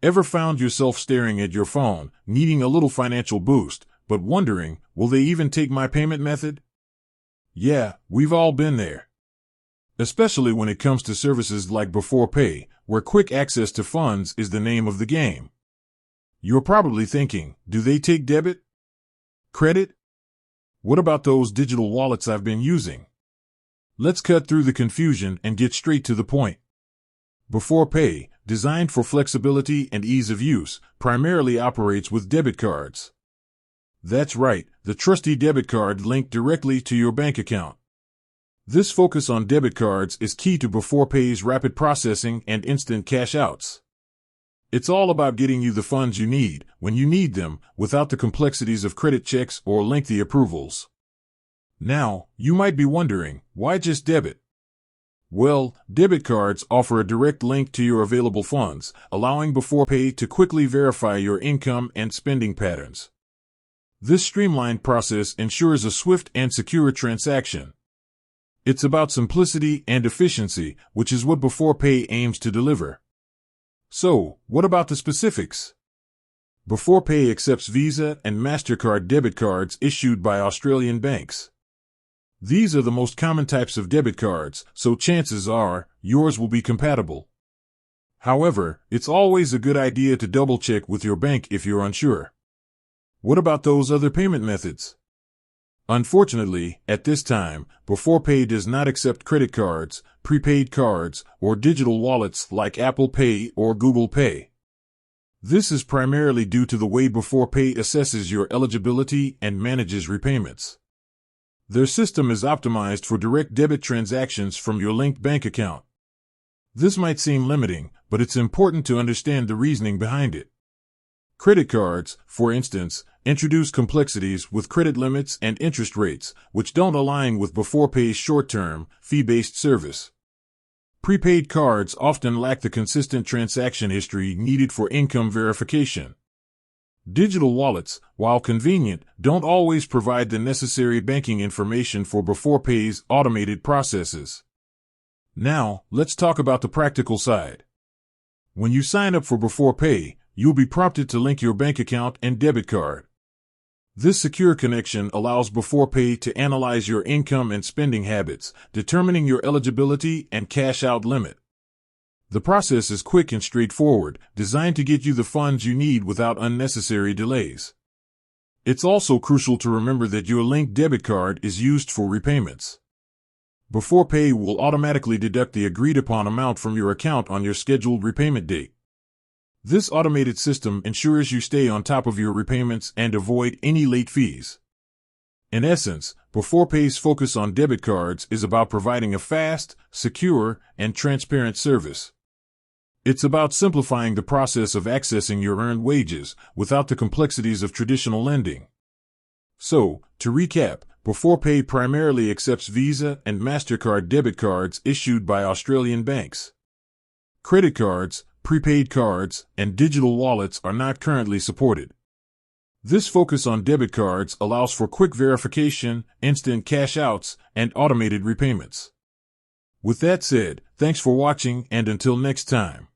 Ever found yourself staring at your phone, needing a little financial boost, but wondering, will they even take my payment method? Yeah, we've all been there. Especially when it comes to services like Beforepay, where quick access to funds is the name of the game. You're probably thinking, do they take debit? Credit? What about those digital wallets I've been using? Let's cut through the confusion and get straight to the point. Beforepay, designed for flexibility and ease of use, primarily operates with debit cards. That's right, the trusty debit card linked directly to your bank account. This focus on debit cards is key to Beforepay's rapid processing and instant cash outs. It's all about getting you the funds you need, when you need them, without the complexities of credit checks or lengthy approvals. Now, you might be wondering, why just debit? Well, debit cards offer a direct link to your available funds, allowing Beforepay to quickly verify your income and spending patterns. This streamlined process ensures a swift and secure transaction. It's about simplicity and efficiency, which is what Beforepay aims to deliver. So, what about the specifics? Beforepay accepts Visa and MasterCard debit cards issued by Australian banks. These are the most common types of debit cards, so chances are yours will be compatible. However, it's always a good idea to double-check with your bank if you're unsure. What about those other payment methods? Unfortunately, at this time, Beforepay does not accept credit cards, prepaid cards, or digital wallets like Apple Pay or Google Pay. This is primarily due to the way Beforepay assesses your eligibility and manages repayments. Their system is optimized for direct debit transactions from your linked bank account. This might seem limiting, but it's important to understand the reasoning behind it. Credit cards, for instance, introduce complexities with credit limits and interest rates, which don't align with Beforepay's short-term, fee-based service. Prepaid cards often lack the consistent transaction history needed for income verification. Digital wallets, while convenient, don't always provide the necessary banking information for Beforepay's automated processes. Now, let's talk about the practical side. When you sign up for Beforepay, you'll be prompted to link your bank account and debit card. This secure connection allows Beforepay to analyze your income and spending habits, determining your eligibility and cash-out limit. The process is quick and straightforward, designed to get you the funds you need without unnecessary delays. It's also crucial to remember that your linked debit card is used for repayments. Beforepay will automatically deduct the agreed-upon amount from your account on your scheduled repayment date. This automated system ensures you stay on top of your repayments and avoid any late fees. In essence, Beforepay's focus on debit cards is about providing a fast, secure, and transparent service. It's about simplifying the process of accessing your earned wages without the complexities of traditional lending. So, to recap, Beforepay primarily accepts Visa and MasterCard debit cards issued by Australian banks. Credit cards, prepaid cards, and digital wallets are not currently supported. This focus on debit cards allows for quick verification, instant cash outs, and automated repayments. With that said, thanks for watching, and until next time.